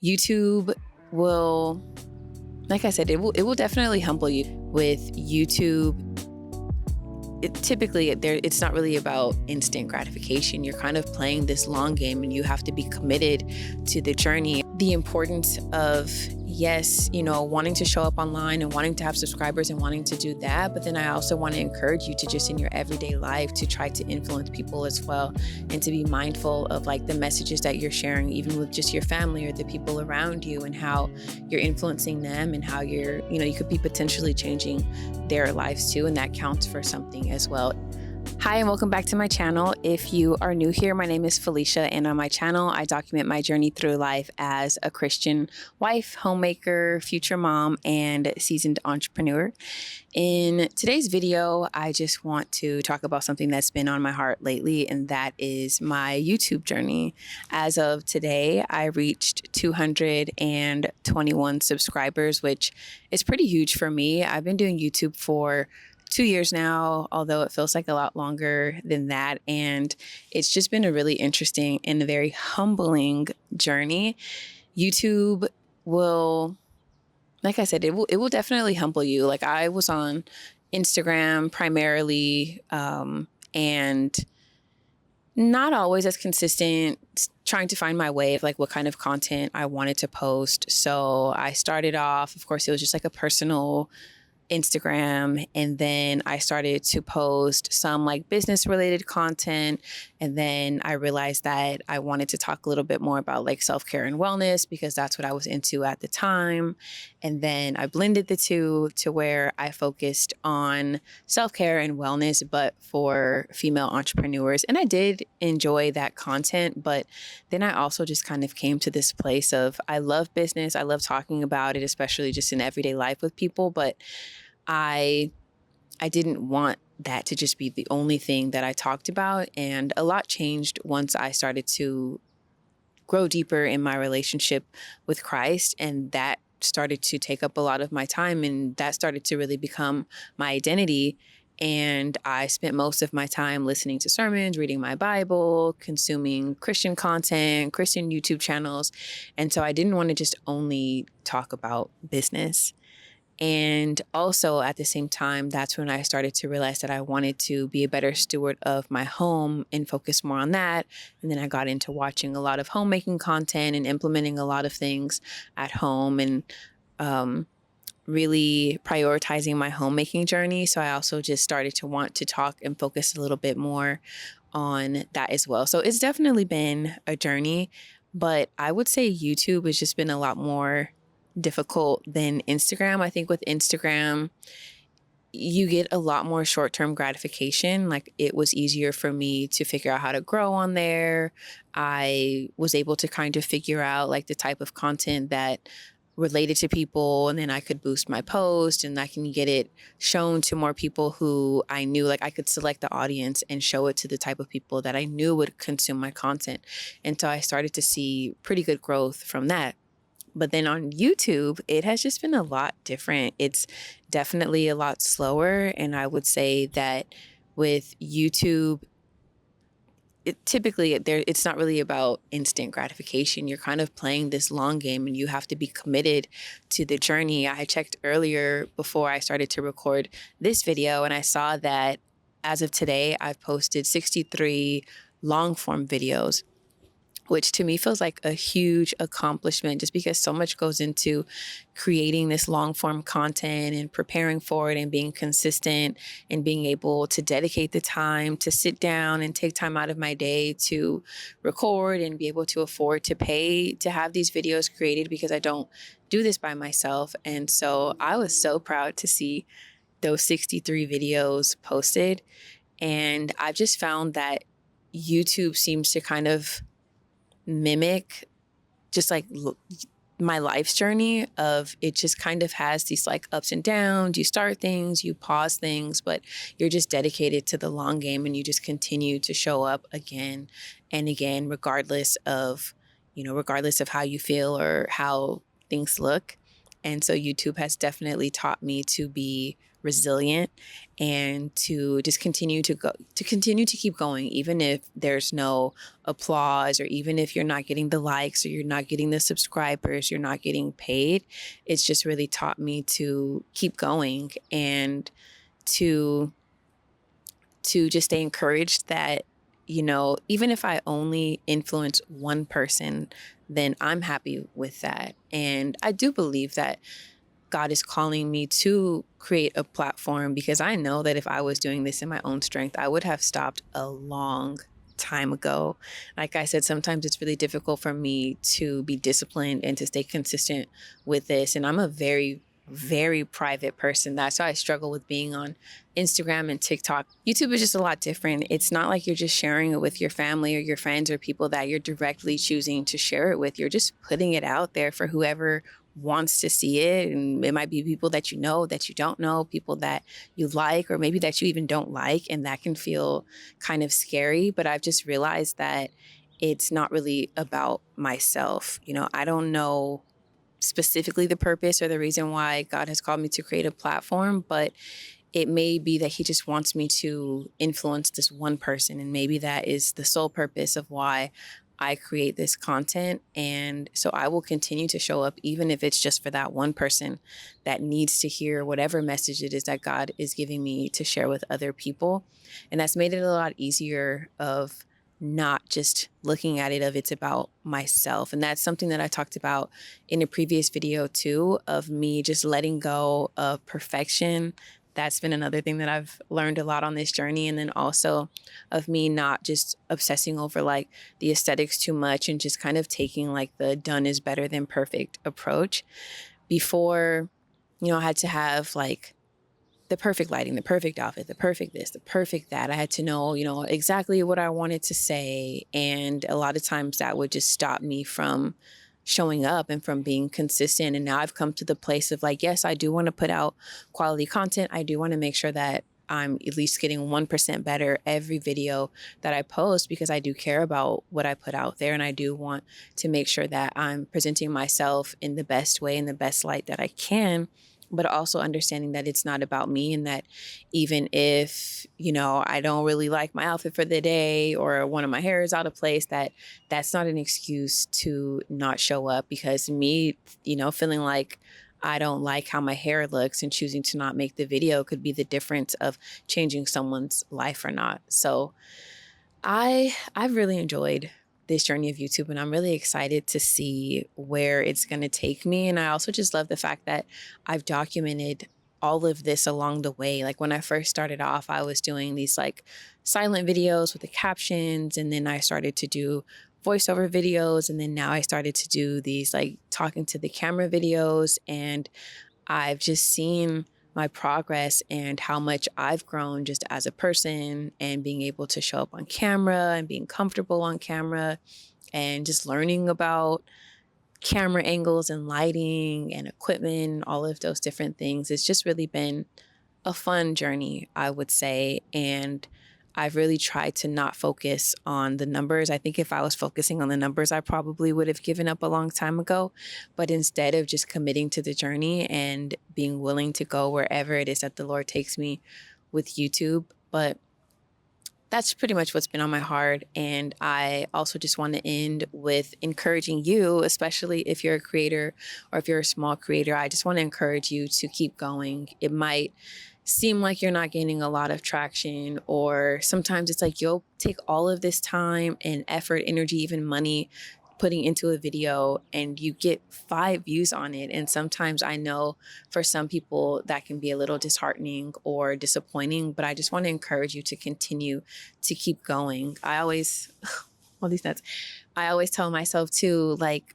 YouTube will, like I said, it will definitely humble you. With YouTube, it's not really about instant gratification. You're kind of playing this long game and you have to be committed to the journey. The importance of, yes, wanting to show up online and wanting to have subscribers and wanting to do that. But then I also want to encourage you to just in your everyday life to try to influence people as well, and to be mindful of like the messages that you're sharing, even with just your family or the people around you, and how you're influencing them and how you could be potentially changing their lives too. And that counts for something as well. Hi, and welcome back to my channel. If you are new here, my name is Felicia, and on my channel, I document my journey through life as a Christian wife, homemaker, future mom, and seasoned entrepreneur. In today's video, I just want to talk about something that's been on my heart lately, and that is my YouTube journey. As of today, I reached 221 subscribers, which is pretty huge for me. I've been doing YouTube for 2 years now, although it feels like a lot longer than that. And it's just been a really interesting and a very humbling journey. YouTube will, like I said, it will definitely humble you. Like, I was on Instagram primarily, and not always as consistent, trying to find my way of like what kind of content I wanted to post. So I started off, of course, it was just like a personal Instagram, and then I started to post some like business related content, and then I realized that I wanted to talk a little bit more about like self-care and wellness, because that's what I was into at the time. And then I blended the two to where I focused on self-care and wellness, but for female entrepreneurs. And I did enjoy that content, but then I also just kind of came to this place of, I love business, I love talking about it, especially just in everyday life with people, but I didn't want that to just be the only thing that I talked about. And a lot changed once I started to grow deeper in my relationship with Christ. And that started to take up a lot of my time, and that started to really become my identity. And I spent most of my time listening to sermons, reading my Bible, consuming Christian content, Christian YouTube channels. And so I didn't want to just only talk about business. And also at the same time, that's when I started to realize that I wanted to be a better steward of my home and focus more on that. And then I got into watching a lot of homemaking content and implementing a lot of things at home, and really prioritizing my homemaking journey. So I also just started to want to talk and focus a little bit more on that as well. So it's definitely been a journey, but I would say YouTube has just been a lot more difficult than Instagram. I think with Instagram, you get a lot more short-term gratification. Like, it was easier for me to figure out how to grow on there. I was able to kind of figure out like the type of content that related to people, and then I could boost my post and I can get it shown to more people who I knew. Like, I could select the audience and show it to the type of people that I knew would consume my content. And so I started to see pretty good growth from that. But then on YouTube, it has just been a lot different. It's definitely a lot slower. And I would say that with YouTube, it's not really about instant gratification. You're kind of playing this long game and you have to be committed to the journey. I checked earlier before I started to record this video, and I saw that as of today, I've posted 63 long form videos, which to me feels like a huge accomplishment, just because so much goes into creating this long form content and preparing for it and being consistent and being able to dedicate the time to sit down and take time out of my day to record and be able to afford to pay to have these videos created, because I don't do this by myself. And so I was so proud to see those 63 videos posted. And I've just found that YouTube seems to kind of mimic just like my life's journey of, it just kind of has these like ups and downs. You start things, you pause things, but you're just dedicated to the long game, and you just continue to show up again and again, regardless of how you feel or how things look. And so YouTube has definitely taught me to be resilient and to just continue to keep going, even if there's no applause, or even if you're not getting the likes, or you're not getting the subscribers, you're not getting paid. It's just really taught me to keep going, and to just stay encouraged that, even if I only influence one person, then I'm happy with that. And I do believe that God is calling me to create a platform, because I know that if I was doing this in my own strength, I would have stopped a long time ago. Like I said, sometimes it's really difficult for me to be disciplined and to stay consistent with this. And I'm a very, very private person. That's why I struggle with being on Instagram and TikTok. YouTube is just a lot different. It's not like you're just sharing it with your family or your friends or people that you're directly choosing to share it with. You're just putting it out there for whoever wants to see it. And it might be people that you know, that you don't know, people that you like, or maybe that you even don't like. And that can feel kind of scary. But I've just realized that it's not really about myself. I don't know specifically the purpose or the reason why God has called me to create a platform, but it may be that he just wants me to influence this one person. And maybe that is the sole purpose of why I create this content. And so I will continue to show up, even if it's just for that one person that needs to hear whatever message it is that God is giving me to share with other people. And that's made it a lot easier of not just looking at it of it's about myself. And that's something that I talked about in a previous video too, of me just letting go of perfection. That's been another thing that I've learned a lot on this journey. And then also of me not just obsessing over like the aesthetics too much, and just kind of taking like the done is better than perfect approach. Before, I had to have like the perfect lighting, the perfect outfit, the perfect this, the perfect that. I had to know, exactly what I wanted to say. And a lot of times that would just stop me from showing up and from being consistent. And now I've come to the place of like, yes, I do want to put out quality content. I do want to make sure that I'm at least getting 1% better every video that I post, because I do care about what I put out there. And I do want to make sure that I'm presenting myself in the best way, in the best light that I can, but also understanding that it's not about me, and that even if, I don't really like my outfit for the day, or one of my hair is out of place, that's not an excuse to not show up. Because me, feeling like I don't like how my hair looks and choosing to not make the video could be the difference of changing someone's life or not. So I've really enjoyed this journey of YouTube, and I'm really excited to see where it's going to take me. And I also just love the fact that I've documented all of this along the way. Like when I first started off, I was doing these like silent videos with the captions, and then I started to do voiceover videos, and then now I started to do these like talking to the camera videos. And I've just seen my progress and how much I've grown just as a person, and being able to show up on camera and being comfortable on camera, and just learning about camera angles and lighting and equipment, all of those different things. It's just really been a fun journey, I would say. And I've really tried to not focus on the numbers. I think if I was focusing on the numbers, I probably would have given up a long time ago. But instead of just committing to the journey and being willing to go wherever it is that the Lord takes me with YouTube. But that's pretty much what's been on my heart. And I also just want to end with encouraging you, especially if you're a creator or if you're a small creator. I just want to encourage you to keep going. It might seem like you're not gaining a lot of traction, or sometimes it's like you'll take all of this time and effort, energy, even money putting into a video, and you get 5 views on it. And sometimes I know for some people that can be a little disheartening or disappointing, but I just want to encourage you to continue to keep going. All these nuts. I always tell myself too, like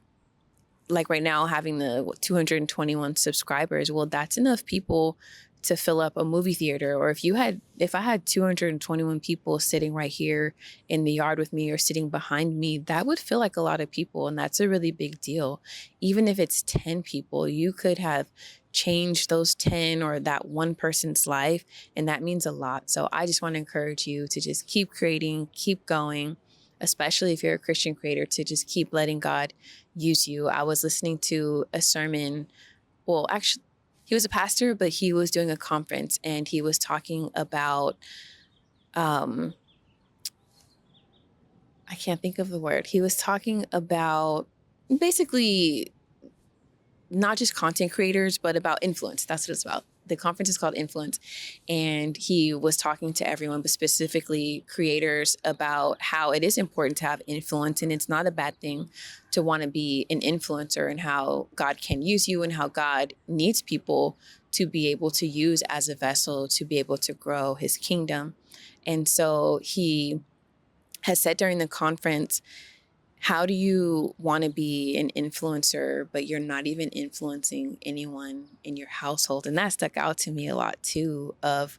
right now having the 221 subscribers, well, that's enough people to fill up a movie theater. Or if I had 221 people sitting right here in the yard with me or sitting behind me, that would feel like a lot of people. And that's a really big deal. Even if it's 10 people, you could have changed those 10 or that one person's life. And that means a lot. So I just want to encourage you to just keep creating, keep going, especially if you're a Christian creator, to just keep letting God use you. I was listening to a sermon well, actually, he was a pastor, but he was doing a conference and he was talking about, I can't think of the word. He was talking about basically not just content creators, but about influence. That's what it's about. The conference is called Influence. And he was talking to everyone, but specifically creators, about how it is important to have influence. And it's not a bad thing to want to be an influencer, and how God can use you and how God needs people to be able to use as a vessel to be able to grow his kingdom. And so he has said during the conference, how do you want to be an influencer, but you're not even influencing anyone in your household? And that stuck out to me a lot too, of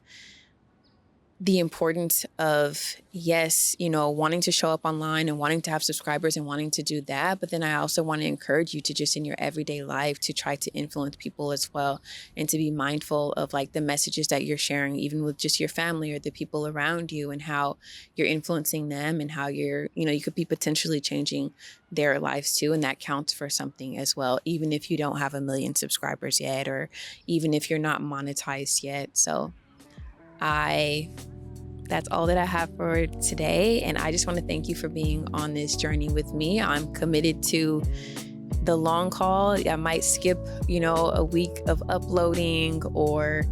the importance of, yes, wanting to show up online and wanting to have subscribers and wanting to do that. But then I also want to encourage you to just in your everyday life to try to influence people as well, and to be mindful of like the messages that you're sharing, even with just your family or the people around you, and how you're influencing them, and how you could be potentially changing their lives too. And that counts for something as well, even if you don't have 1 million subscribers yet, or even if you're not monetized yet. So that's all that I have for today. And I just want to thank you for being on this journey with me. I'm committed to the long haul. I might skip, a week of uploading, or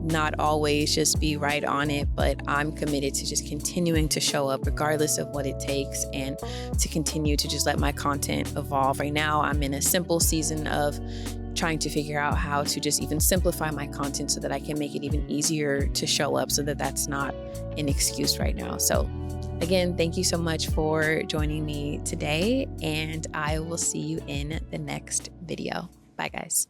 not always just be right on it, but I'm committed to just continuing to show up regardless of what it takes, and to continue to just let my content evolve. Right now, I'm in a simple season of trying to figure out how to just even simplify my content so that I can make it even easier to show up, so that that's not an excuse right now. So again, thank you so much for joining me today, and I will see you in the next video. Bye, guys.